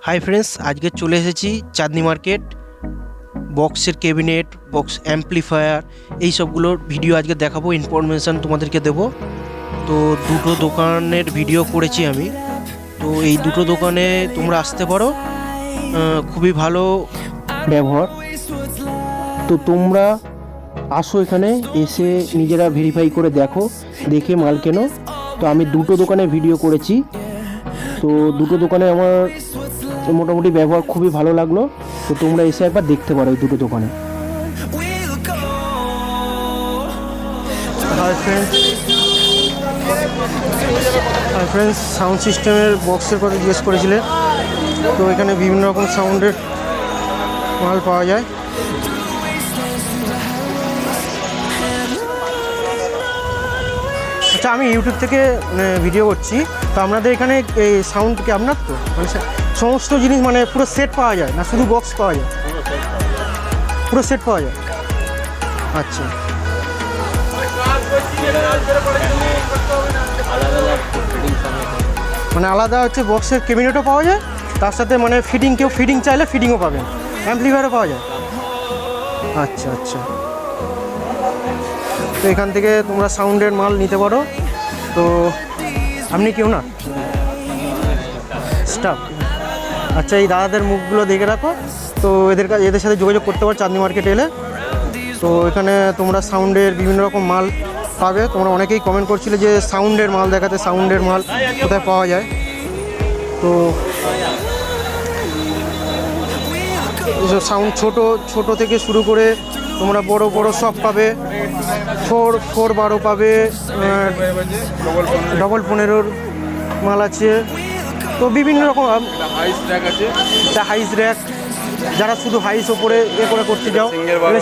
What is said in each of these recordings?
Hi friends, আজকে চলে এসেছি চাঁদনি মার্কেট। বক্সের ক্যাবিনেট, বক্স অ্যাম্পলিফায়ার, এই সবগুলোর ভিডিও আজকে দেখাবো, ইনফরমেশান তোমাদেরকে দেবো। তো দুটো দোকানের ভিডিও করেছি আমি। তো এই দুটো দোকানে তোমরা আসতে পারো, খুবই ভালো ব্যবহার। তো তোমরা আসো, এখানে এসে নিজেরা ভেরিফাই করে দেখো, দেখে মাল কেনো। তো আমি দুটো দোকানে ভিডিও করেছি, তো দুটো দোকানে আমার মোটামুটি ব্যবহার খুবই ভালো লাগলো। তো তোমরা এসে একবার দেখতে পারো এই দুটো দোকানে। হাই ফ্রেন্ডস, সাউন্ড সিস্টেমের বক্সের কথা জিজ্ঞেস করেছিলে। তো এখানে বিভিন্ন রকম সাউন্ডের মাল পাওয়া যায়। আচ্ছা, আমি ইউটিউব থেকে ভিডিও করছি, তো আপনাদের এখানে এই সাউন্ড কি আপনার? তো মানে সমস্ত জিনিস মানে পুরো সেট পাওয়া যায় না, শুধু বক্স পাওয়া যায়? পুরো সেট পাওয়া যায়। আচ্ছা, মানে আলাদা হচ্ছে বক্সের ক্যাবিনেটও পাওয়া যায়, তার সাথে মানে ফিটিং, কেউ ফিটিং চাইলে ফিটিংও পাবেন, অ্যাম্পলিফায়ারও পাওয়া যায়। আচ্ছা আচ্ছা, তো এখান থেকে তোমরা সাউন্ডের মাল নিতে পারো। তো আপনি কেউ না স্টাফ? আচ্ছা, এই দাদাদের মুখগুলো দেখে রাখো। তো এদের সাথে যোগাযোগ করতে পারো চাঁদনি মার্কেটে এলে। তো এখানে তোমরা সাউন্ডের বিভিন্ন রকম মাল পাবে। তোমরা অনেকেই কমেন্ট করছিলে যে সাউন্ডের মাল দেখাতে, সাউন্ডের মাল কোথায় পাওয়া যায়। তো সাউন্ড ছোট থেকে শুরু করে তোমরা বড় বড় সব পাবে। 412 পাবে, 15 মাল আছে। তো বিভিন্ন রকম হাইস র্যাক, যারা শুধু হাইস ওপরে করে করতে যাও,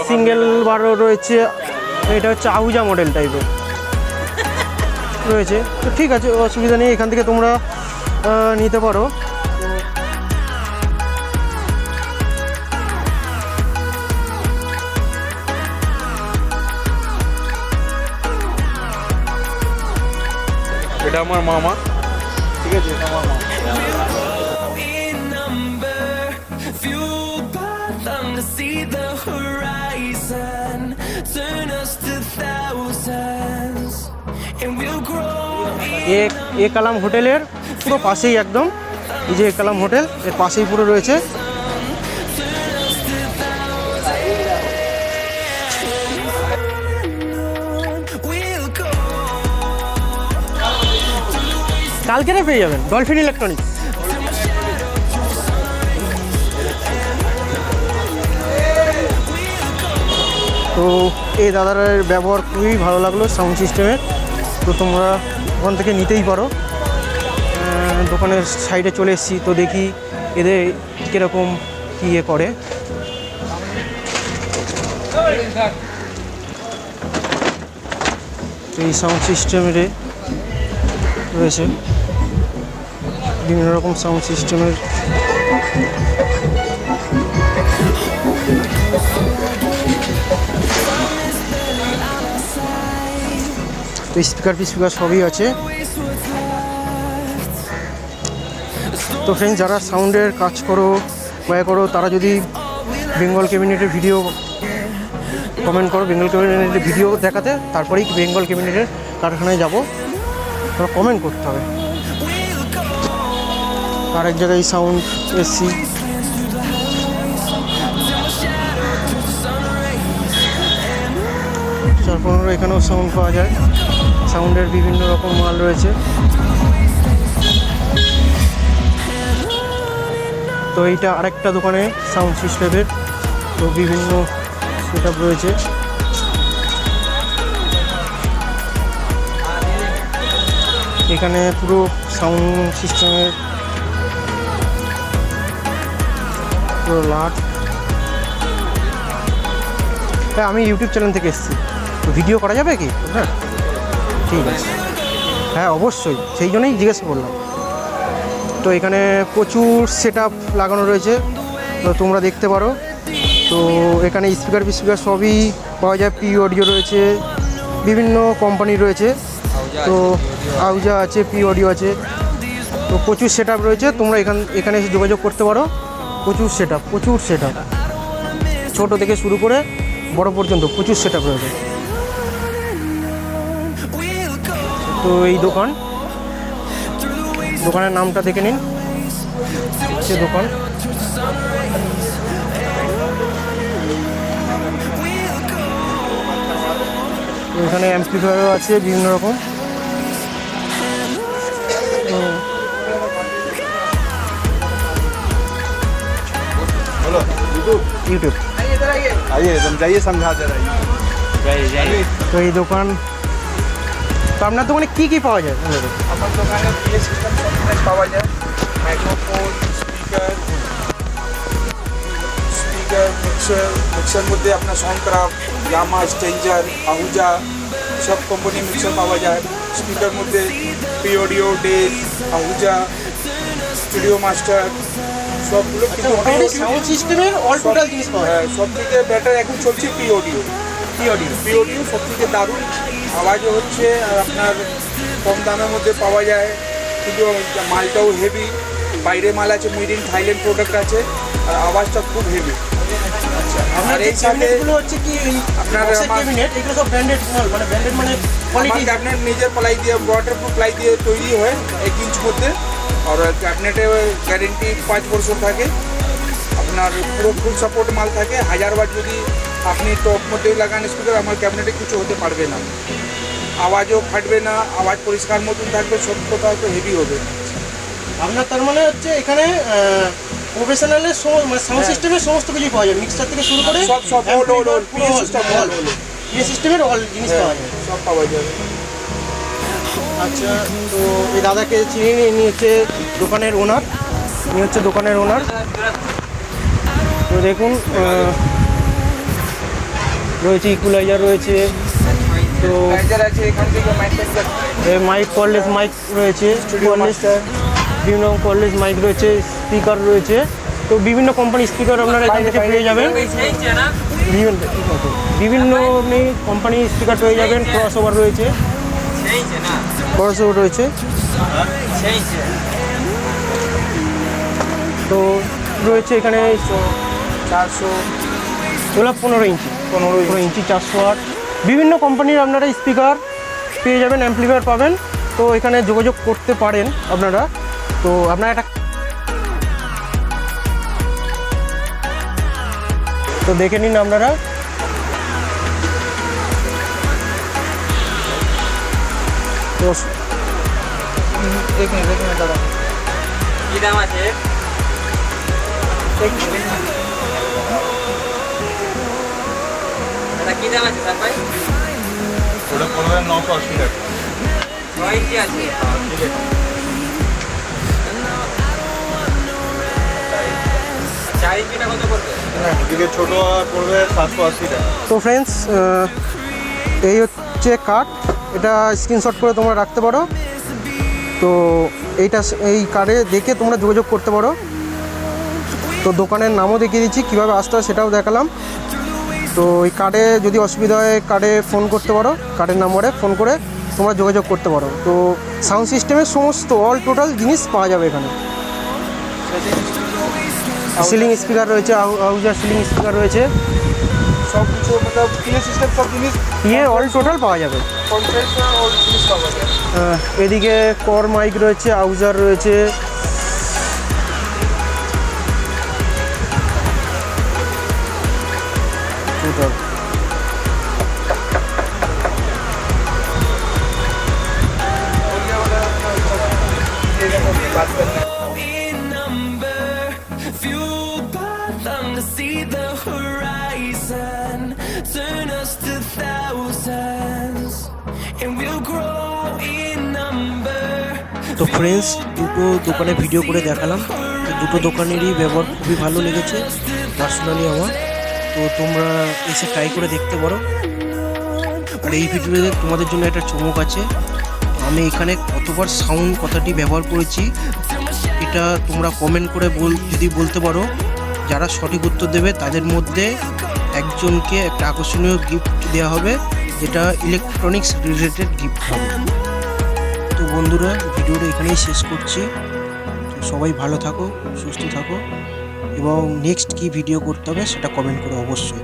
সিঙ্গেল বারও রয়েছে। এটা হচ্ছে আহুজা মডেল টাইপের রয়েছে। তো ঠিক আছে, অসুবিধা নেই, এখান থেকে তোমরা নিতে পারো। এটা আমার মামা, ঠিক আছে, এটা আমার মামা। এ কালাম হোটেলের পুরো পাশেই, একদম এই যে কালাম হোটেল, এর পাশেই পুরো রয়েছে। কালকেরে পেয়ে যাবেন ডলফিন ইলেকট্রনিক্স। তো এই দাদার ব্যবহার খুবই ভালো লাগলো সাউন্ড সিস্টেমের। তো তোমরা ওখান থেকে নিতেই পারো। দোকানের সাইডে চলে এসেছি, তো দেখি এদের কীরকম কী ইয়ে করে। এই সাউন্ড সিস্টেমের রয়েছে বিভিন্ন রকম সাউন্ড সিস্টেমের। তো স্পিকার সবই আছে। তো ফ্রেন্ডস, যারা সাউন্ডের কাজ করো তারা যদি বেঙ্গল ক্যাবিনেটের ভিডিও কমেন্ট করো, বেঙ্গল ক্যাবিনেটের ভিডিও দেখাতে, তারপরেই বেঙ্গল ক্যাবিনেটের কারখানায় যাব। তোমরা কমেন্ট করতে হবে। আরেক জায়গায় সাউন্ড এসি, তারপর এখানেও সাউন্ড পাওয়া যায়। সাউন্ডের বিভিন্ন রকম মাল রয়েছে। তো এইটা আরেকটা দোকানে সাউন্ড সিস্টেমের, তো বিভিন্ন সেটআপ রয়েছে। এখানে পুরো সাউন্ড সিস্টেমের পুরো লাট। হ্যাঁ, আমি ইউটিউব চ্যানেল থেকে এসেছি, তো ভিডিও করা যাবে কি? হ্যাঁ, ঠিক আছে, হ্যাঁ অবশ্যই, সেই জন্যই জিজ্ঞেস করলাম। তো এখানে প্রচুর সেটআপ লাগানো রয়েছে, তো তোমরা দেখতে পারো। তো এখানে স্পিকার সবই পাওয়া যায়। পি অডিও রয়েছে, বিভিন্ন কোম্পানি রয়েছে। তো আউজা আছে, পি অডিও আছে, তো প্রচুর সেট আপ রয়েছে, তোমরা এখানে এসে যোগাযোগ করতে পারো। প্রচুর সেট আপ ছোটো থেকে শুরু করে বড় পর্যন্ত প্রচুর সেট আপ রয়েছে। তো এই দোকানের নামটা দেখে নিন, সে দোকান। এখানে অ্যাম্পলিফায়ারও আছে বিভিন্ন রকম। ইউটিউব যাইয়ে সমঝা দে রাই তো এই দোকান। তো আপনার দোকানে কী পাওয়া যায়? আমার দোকানে পিএ সিস্টেম সব পাওয়া যায়, মাইক্রোফোন, মিক্সার মধ্যে আপনার সাউন্ডক্রাফট, ইয়ামা, স্টেঞ্জার, আহুজা সব কোম্পানি মিক্সার পাওয়া যায়। স্পিকার মধ্যে P Audio, Dell, Ahuja, Studio Master সবগুলো। কিন্তু সাউন্ড সিস্টেমের অল টোটাল জিনিস পাওয়া যায়। সব থেকে বেটার এখন চলছে পি অডিও সব থেকে দারুণ আওয়াজও হচ্ছে, আর আপনার কম দামের মধ্যে পাওয়া যায়, কিন্তু মালটাও হেভি। বাইরে মাল আছে, মেড ইন থাইল্যান্ড প্রোডাক্ট আছে, আর আওয়াজটা খুব হেভি। আর এই ক্যাবিনেটগুলো হচ্ছে কি আপনার ক্যাবিনেট, এগুলো সব ব্র্যান্ডেড মাল, মানে ব্র্যান্ডেড মানে কোয়ালিটি। ক্যাবিনেট নিজের প্লাই দিয়ে, ওয়াটারপ্রুফ প্লাই দিয়ে তৈরি হয় 1 ইঞ্চ মধ্যে, আর ক্যাবিনেটে গ্যারেন্টি 5 বছর থাকে। আপনার পুরো ফুল সাপোর্ট মাল থাকে। 1000 বার যদি আপনি টপ মধ্যে লাগান স্পিকার, আমার ক্যাবিনেটে কিছু হতে পারবে না, আওয়াজও ফাটবে না, আওয়াজ পরিষ্কার মতন থাকবে, সব কথা তো হেভি হবে। আপনার তার মানে হচ্ছে এখানে প্রফেশনালের সাউন্ড সিস্টেমের সমস্ত কিছুই পাওয়া যায়, মিক্সার থেকে শুরু করে সব পিএ সিস্টেমের অল জিনিস পাওয়া যায়, সব পাওয়া যাবে। আচ্ছা, তো এই দাদাকে চিনি, ইনি হচ্ছে দোকানের ওনার। তো দেখুন রয়েছে ইকুলাইজার রয়েছে, তো মাইক, কর্ডলেস মাইক রয়েছে, বিভিন্ন রকম কর্ডলেস মাইক রয়েছে, স্পিকার রয়েছে। তো বিভিন্ন কোম্পানির স্পিকার আপনারা এখান থেকে পেয়ে যাবেন, বিভিন্ন কোম্পানির স্পিকার পেয়ে যাবেন। ক্রস ওভার রয়েছে, তো রয়েছে এখানে 400, 15 ইঞ্চি 408 বিভিন্ন কোম্পানির আপনারা স্পিকার পেয়ে যাবেন, অ্যাম্পলিফায়ার পাবেন। তো এখানে যোগাযোগ করতে পারেন আপনারা। তো আপনারা একটা তো দেখে নিন আপনারা। তো এক মিনিট দাদা, কি দাম আছে? দাদা কি দাম আছে স্যার ভাই? ওটা পড়বে 980 টাকা। 6 ইঞ্চি আছে। ঠিক আছে। 4 ইঞ্চিটা কত পড়বে? না, এদিকে ছোট পড়বে 780 টাকা। তো ফ্রেন্ডস, এই হচ্ছে কার্ড, এটা স্ক্রিনশট করে তোমরা রাখতে পারো। তো এই কার্ডে দেখে তোমরা যোগাযোগ করতে পারো। তো দোকানের নামও দেখিয়ে দিচ্ছি, কীভাবে আসতে হয় সেটাও দেখালাম। তো এই কার্ডে যদি অসুবিধা হয়, কার্ডে ফোন করতে পারো, কার্ডের নাম্বারে ফোন করে তোমরা যোগাযোগ করতে পারো। তো সাউন্ড সিস্টেমের সমস্ত অল টোটাল জিনিস পাওয়া যাবে এখানে। সিলিং স্পিকার রয়েছে, আউজার সিলিং স্পিকার রয়েছে, সব কিছু मतलब পিএ সিস্টেম সব জিনিস অল টোটাল পাওয়া যাবে। কন্ট্রোল অল জিনিস পাওয়া যায়। এদিকে কর মাইক রয়েছে, আউজার রয়েছে, টোটাল बात करना see the horizon, turn us to thousands, and we'll grow in number. তো ফ্রেন্ডস, দুটো দোকানে ভিডিও করে দেখালাম। তো দুটো দোকানেরই ব্যবহার খুবই ভালো লেগেছে পার্সোনালি আমার। তো তোমরা এসে ট্রাই করে দেখতে পারো। আর এই ভিডিওতে তোমাদের জন্য একটা চমক আছে। আমি এখানে কতবার সাউন্ড কথাটি ব্যবহার করেছি এটা তোমরা কমেন্ট করে যদি বলতে পারো, যারা সঠিক উত্তর দেবে তাদের মধ্যে একজনকে একটা আকর্ষণীয় গিফট দেওয়া হবে, যেটা ইলেকট্রনিক্স রিলেটেড গিফট হবে। তো বন্ধুরা, ভিডিওটা এখানেই শেষ করছি। সবাই ভালো থাকো, সুস্থ থাকো এবং নেক্সট কি ভিডিও করতে হবে সেটা কমেন্ট করো অবশ্যই।